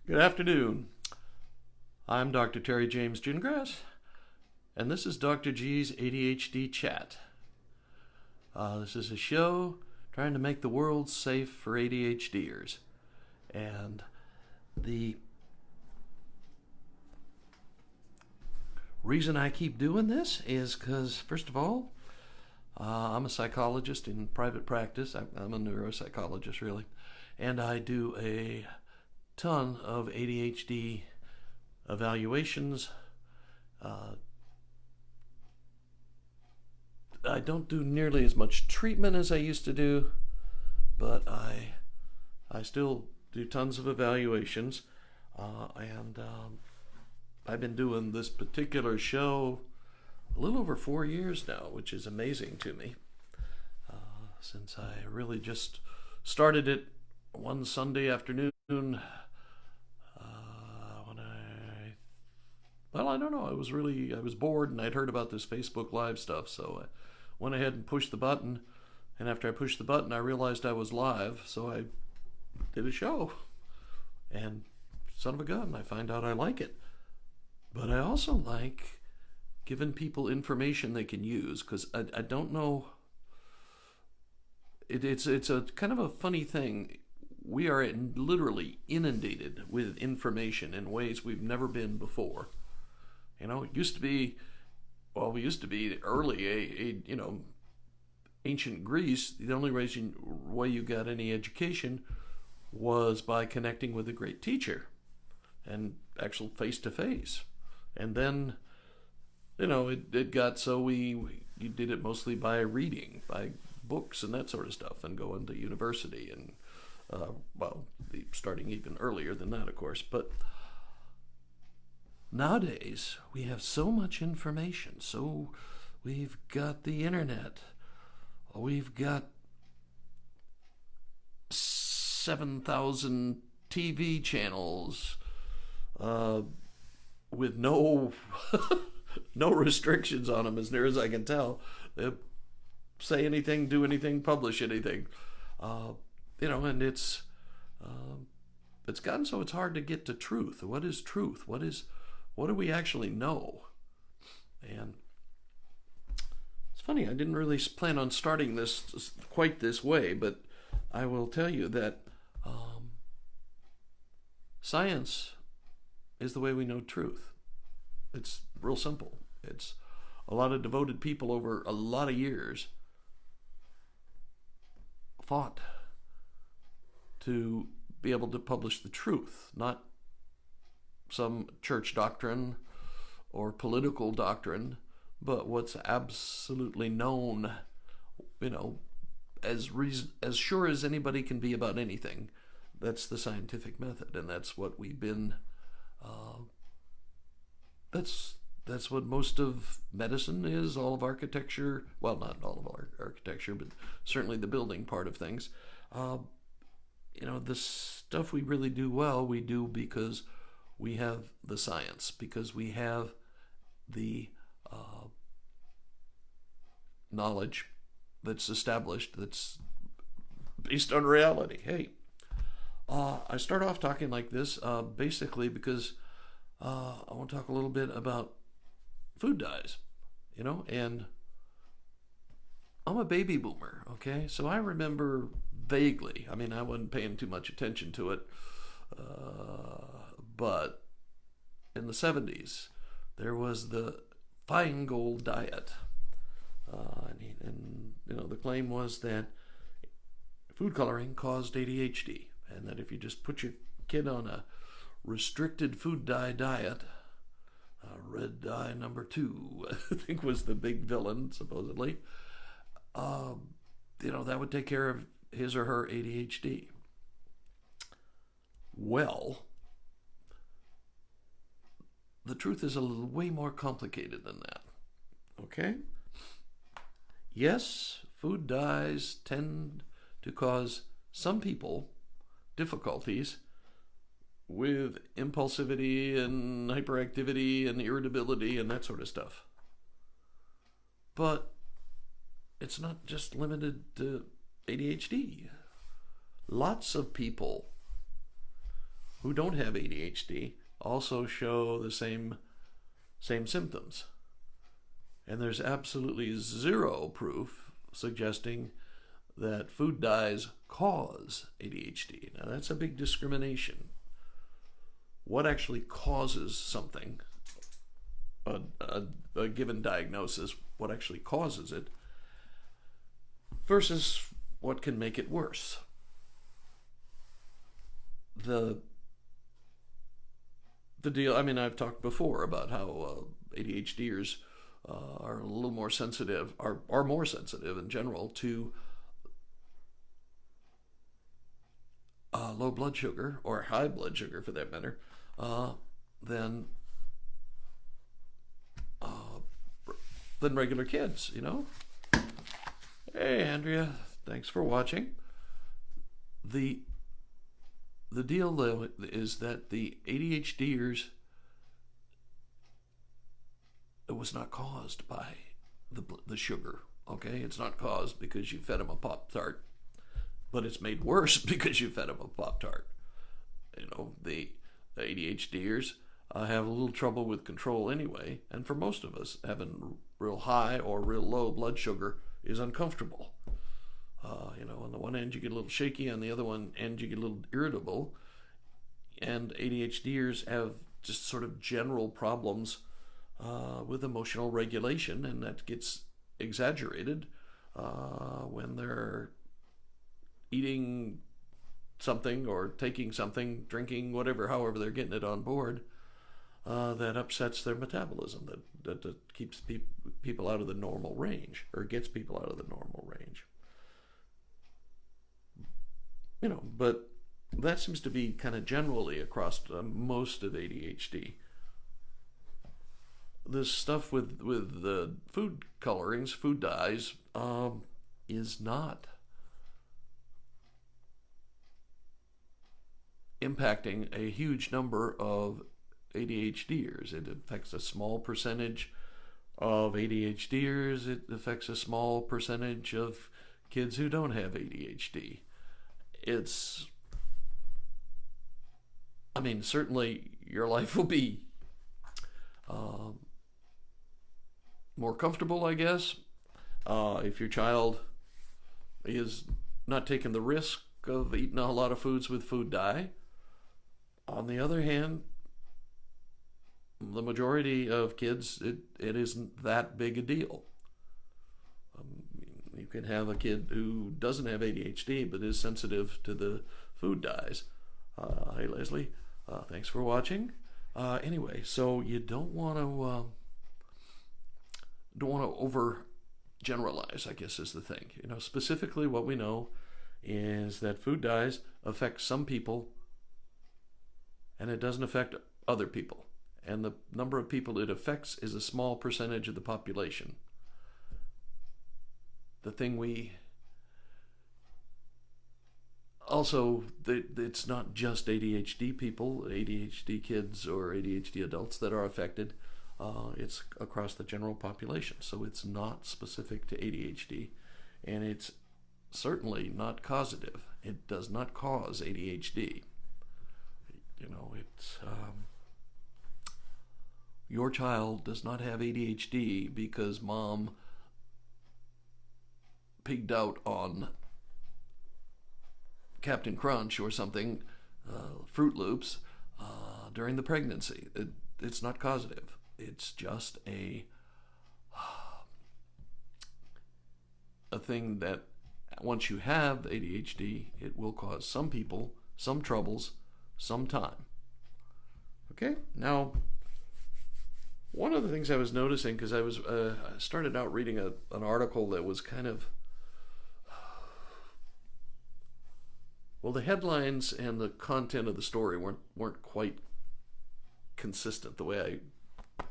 Good afternoon. I'm Dr. Terry James Gingrass, and this is Dr. G's ADHD Chat. This is a show trying to make the world safe for ADHDers. And the reason I keep doing this is because, first of all, I'm a psychologist in private practice. I'm a neuropsychologist, really. And I do a ton of ADHD evaluations. I don't do nearly as much treatment as I used to do, but I still do tons of evaluations. And I've been doing this particular show a little over 4 years now, which is amazing to me, since I really just started it one Sunday afternoon. I don't know. I was bored, and I'd heard about this Facebook Live stuff, so I went ahead and pushed the button. And after I pushed the button, I realized I was live, so I did a show. And son of a gun, I find out I like it. But I also like giving people information they can use, because I don't know. It's a kind of a funny thing. We are literally inundated with information in ways we've never been before. You know, it used to be, we used to be early, ancient Greece. The only way you got any education was by connecting with a great teacher and actual face to face. And then, it got so you did it mostly by reading, by books and that sort of stuff, and going to university and, starting even earlier than that, of course. But nowadays, we have so much information. So we've got the internet. We've got 7,000 TV channels with no no restrictions on them, as near as I can tell. They say anything, do anything, publish anything. And it's gotten so it's hard to get to truth. What is truth? What do we actually know? And it's funny, I didn't really plan on starting this quite this way, but I will tell you that science is the way we know truth. It's real simple. It's a lot of devoted people over a lot of years fought to be able to publish the truth, not some church doctrine or political doctrine, but what's absolutely known, as sure as anybody can be about anything. That's the scientific method, and that's what we've been. That's what most of medicine is. All of architecture, well, not all of our architecture, but certainly the building part of things. The stuff we really do well, we do because we have the science, because we have the knowledge that's established, that's based on reality. Hey, I start off talking like this basically because I want to talk a little bit about food dyes, and I'm a baby boomer, okay? So I remember vaguely, I wasn't paying too much attention to it, but in the 70s, there was the Feingold diet. The claim was that food coloring caused ADHD, and that if you just put your kid on a restricted food dye diet, red dye number 2, I think was the big villain, supposedly, that would take care of his or her ADHD. Well, the truth is way more complicated than that. Okay? Yes, food dyes tend to cause some people difficulties with impulsivity and hyperactivity and irritability and that sort of stuff. But it's not just limited to ADHD. Lots of people who don't have ADHD also show the same symptoms. And there's absolutely zero proof suggesting that food dyes cause ADHD. Now that's a big discrimination. What actually causes something, a given diagnosis, what actually causes it, versus what can make it worse. The deal, I mean, I've talked before about how ADHDers are a little more sensitive, are more sensitive in general to low blood sugar, or high blood sugar for that matter, than regular kids, you know? Hey, Andrea, thanks for watching. The deal, though, is that the ADHDers, it was not caused by the sugar, okay? It's not caused because you fed them a Pop-Tart, but it's made worse because you fed them a Pop-Tart. You know, the ADHDers have a little trouble with control anyway, and for most of us, having real high or real low blood sugar is uncomfortable. You know, on the one end you get a little shaky, on the other one end you get a little irritable, and ADHDers have just sort of general problems with emotional regulation, and that gets exaggerated when they're eating something or taking something, drinking, whatever, however they're getting it on board, that upsets their metabolism, that keeps people out of the normal range, or gets people out of the normal range. You know, but that seems to be kind of generally across most of ADHD. This stuff with the food colorings, food dyes, is not impacting a huge number of ADHDers. It affects a small percentage of ADHDers. It affects a small percentage of kids who don't have ADHD. I mean, certainly your life will be more comfortable, I guess, if your child is not taking the risk of eating a lot of foods with food dye. On the other hand, the majority of kids, it isn't that big a deal. You can have a kid who doesn't have ADHD but is sensitive to the food dyes. Hey, Leslie, thanks for watching. Anyway, so you don't want to over generalize, I guess, is the thing. You know, specifically what we know is that food dyes affect some people and it doesn't affect other people. And the number of people it affects is a small percentage of the population. The thing also, it's not just ADHD people, ADHD kids or ADHD adults that are affected. It's across the general population. So it's not specific to ADHD, and it's certainly not causative. It does not cause ADHD. You know, it's your child does not have ADHD because mom pigged out on Captain Crunch or something, Fruit Loops, during the pregnancy. It's not causative. It's just a thing that once you have ADHD, it will cause some people some troubles sometime. Okay, now one of the things I was noticing, because I started out reading an article that was kind of, well, the headlines and the content of the story weren't quite consistent the way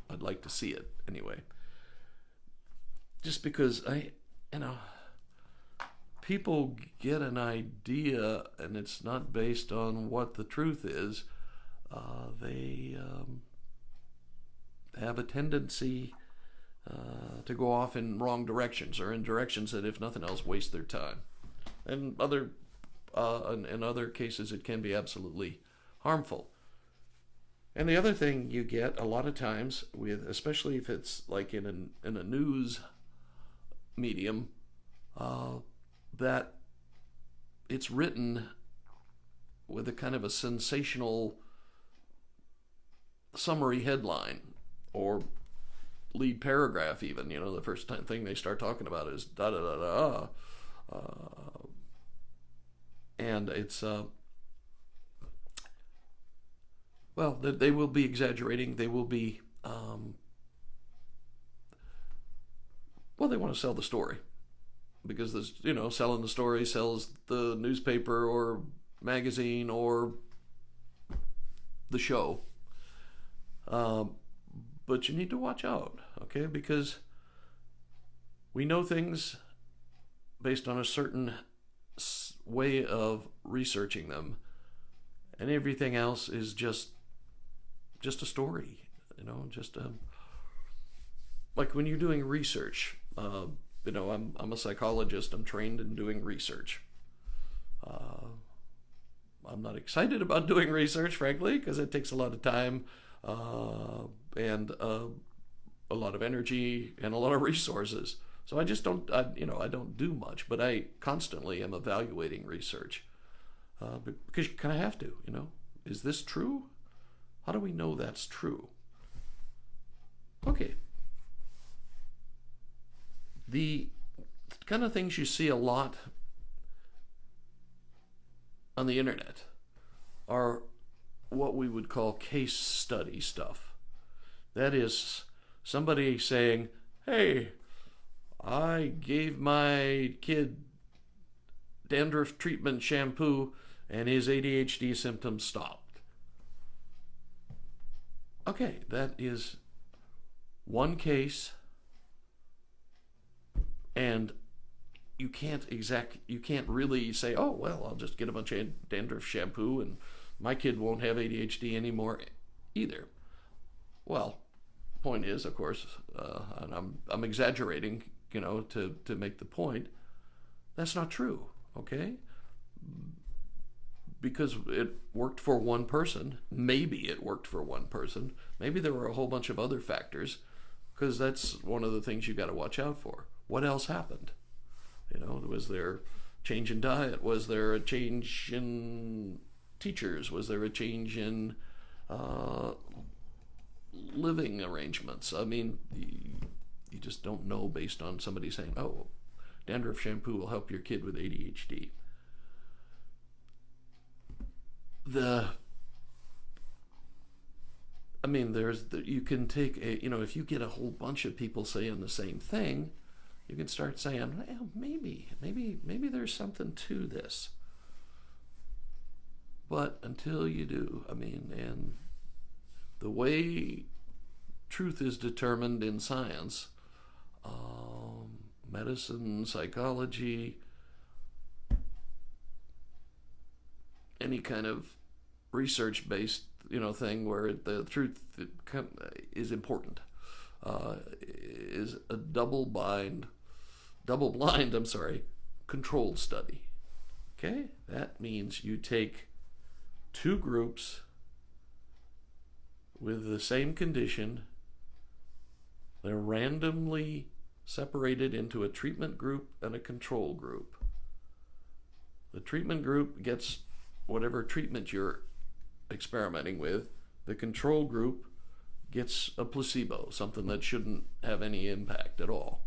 I'd like to see it anyway. Just because people get an idea and it's not based on what the truth is. They have a tendency to go off in wrong directions, or in directions that, if nothing else, waste their time. And in other cases, it can be absolutely harmful. And the other thing you get a lot of times with, especially if it's like in a news medium, that it's written with a kind of a sensational summary headline or lead paragraph even. The first thing they start talking about is da da da da. And it's well, they will be exaggerating. They will be well, they want to sell the story, because this, selling the story sells the newspaper or magazine or the show. But you need to watch out, okay? Because we know things based on a certain way of researching them, and everything else is just a story, like when you're doing research. I'm a psychologist. I'm trained in doing research. I'm not excited about doing research, frankly, because it takes a lot of time and a lot of energy and a lot of resources. So I just don't, I don't do much, but I constantly am evaluating research because you kind of have to. Is this true? How do we know that's true? Okay. The kind of things you see a lot on the internet are what we would call case study stuff. That is somebody saying, hey, I gave my kid dandruff treatment shampoo and his ADHD symptoms stopped. Okay, that is one case, and you can't really say, oh, well, I'll just get a bunch of dandruff shampoo and my kid won't have ADHD anymore either. Well, point is, of course, and I'm exaggerating, to make the point. That's not true, okay? Because it worked for one person. Maybe it worked for one person. Maybe there were a whole bunch of other factors, because that's one of the things you got to watch out for. What else happened? Was there change in diet? Was there a change in teachers? Was there a change in living arrangements? I mean, you just don't know based on somebody saying, oh, dandruff shampoo will help your kid with ADHD. You can take if you get a whole bunch of people saying the same thing, you can start saying, well, maybe there's something to this. But until you do, and the way truth is determined in science, medicine, psychology, any kind of research-based, thing where the truth is important, is a double-blind, controlled study. Okay? That means you take two groups with the same condition. They're randomly separated into a treatment group and a control group. The treatment group gets whatever treatment you're experimenting with. The control group gets a placebo, something that shouldn't have any impact at all.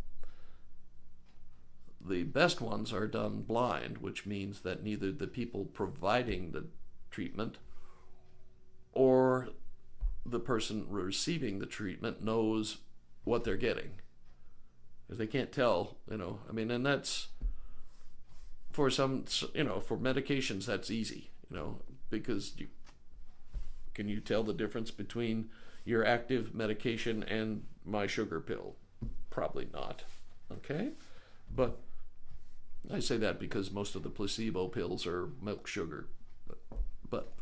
The best ones are done blind, which means that neither the people providing the treatment or the person receiving the treatment knows what they're getting, because they can't tell, and that's for some, for medications, that's easy, because can you tell the difference between your active medication and my sugar pill? Probably not, okay? But I say that because most of the placebo pills are milk sugar, but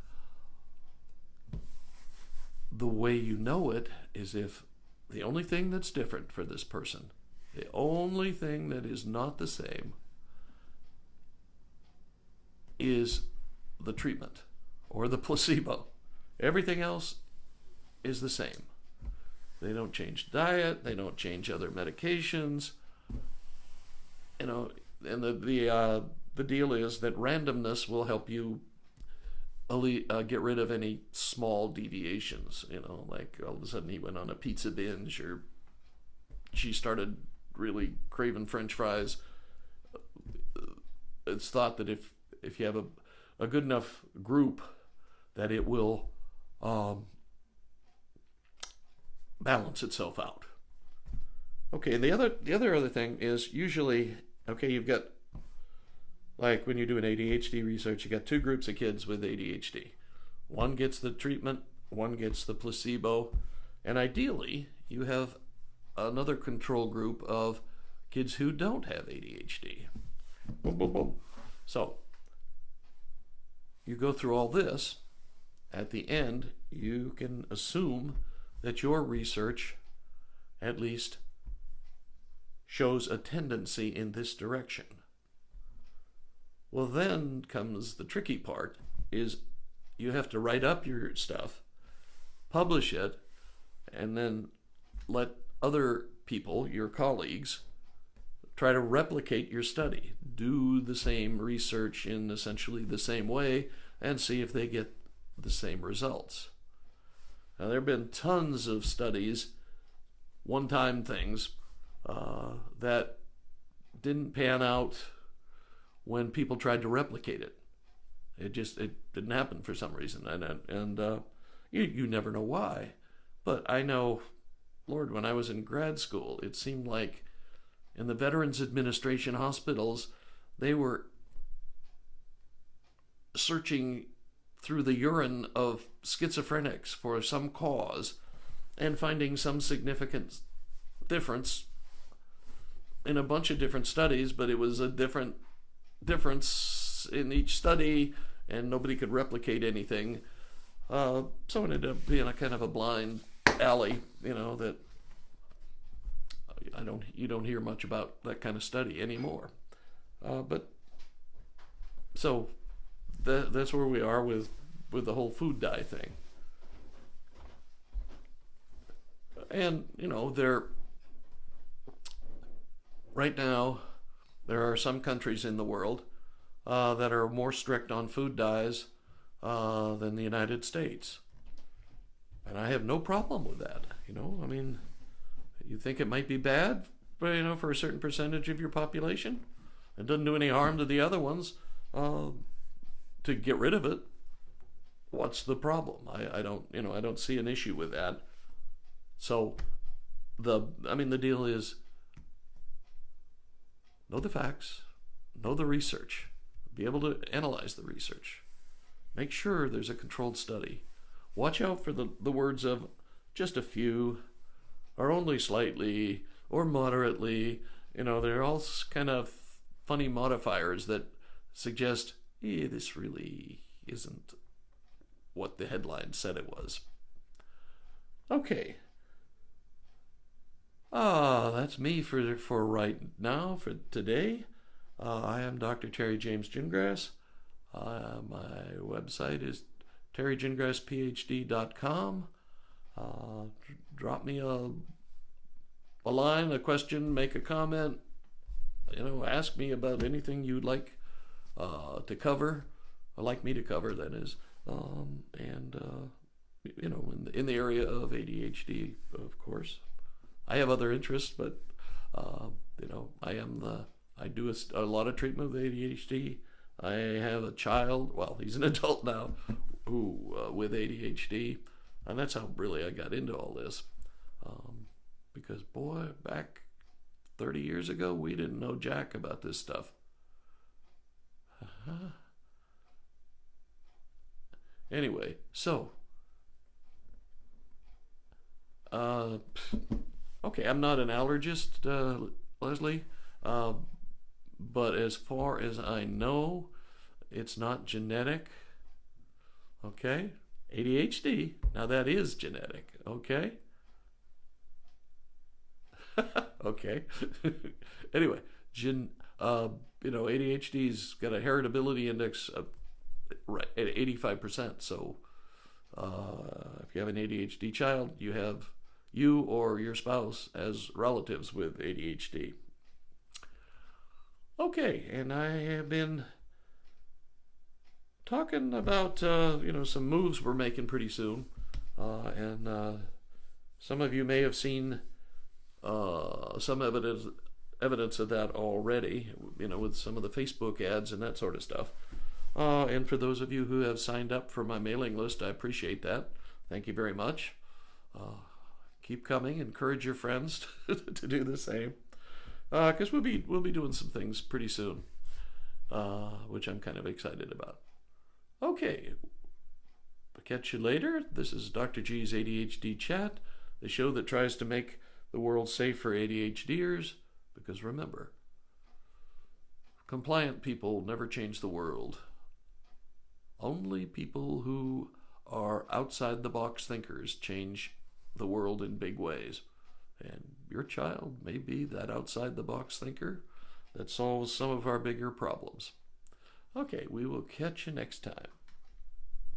the way you know it is if the only thing that's different for this person, the only thing that is not the same, is the treatment or the placebo. Everything else is the same. They don't change diet. They don't change other medications. You know, and the deal is that randomness will help you get rid of any small deviations. You know, like all of a sudden he went on a pizza binge, or she started really craving French fries. It's thought that if you have a good enough group, that it will balance itself out. Okay, and the other thing is usually, okay, you've got, like when you do an ADHD research, you got two groups of kids with ADHD. One gets the treatment, one gets the placebo, and ideally you have another control group of kids who don't have ADHD. Boom, boom, boom. So you go through all this. At the end, you can assume that your research at least shows a tendency in this direction. Well, then comes the tricky part, is you have to write up your stuff, publish it, and then let other people, your colleagues, try to replicate your study. Do the same research in essentially the same way and see if they get the same results. Now, there have been tons of studies, one-time things, that didn't pan out when people tried to replicate it. It didn't happen for some reason, and you never know why. But I know, Lord, when I was in grad school, it seemed like in the Veterans Administration hospitals, they were searching through the urine of schizophrenics for some cause and finding some significant difference in a bunch of different studies, but it was a different difference in each study, and nobody could replicate anything. So it ended up being a kind of a blind alley, you know, that you don't hear much about that kind of study anymore. But so that's where we are with the whole food dye thing. And, you know, right now, there are some countries in the world that are more strict on food dyes than the United States. And I have no problem with that. You know, I mean, you think it might be bad, but, you know, for a certain percentage of your population? It doesn't do any harm to the other ones. To get rid of it, what's the problem? I don't see an issue with that. So the deal is, know the facts, know the research, be able to analyze the research, make sure there's a controlled study. Watch out for the words of just a few, or only slightly, or moderately. You know, they're all kind of funny modifiers that suggest, this really isn't what the headline said it was. Okay. That's me for right now, for today. I am Dr. Terry James Gingrass. My website is terrygingrassphd.com. Drop me a line, a question, make a comment. You know, ask me about anything you'd like to cover, or like me to cover, that is. You know, in the area of ADHD, of course. I have other interests, but you know, I do a lot of treatment with ADHD. I have a child, well, he's an adult now, who with ADHD, and that's how really I got into all this. Because boy, back 30 years ago, we didn't know jack about this stuff. Anyway, so okay, I'm not an allergist, Leslie, but as far as I know, it's not genetic. Okay, ADHD, now that is genetic. Okay. Okay. Anyway, you know, ADHD's got a heritability index of right at 85%. So If you have an ADHD child, you have you or your spouse as relatives with ADHD. Okay, and I have been talking about some moves we're making pretty soon, and some of you may have seen some evidence of that already, with some of the Facebook ads and that sort of stuff. And for those of you who have signed up for my mailing list, I appreciate that. Thank you very much. Keep coming. Encourage your friends to do the same, because we'll be doing some things pretty soon, which I'm kind of excited about. Okay, I'll catch you later. This is Dr. G's ADHD Chat, the show that tries to make the world safe for ADHDers, because remember, compliant people never change the world. Only people who are outside the box thinkers change the world in big ways. And your child may be that outside the box thinker that solves some of our bigger problems. Okay, we will catch you next time.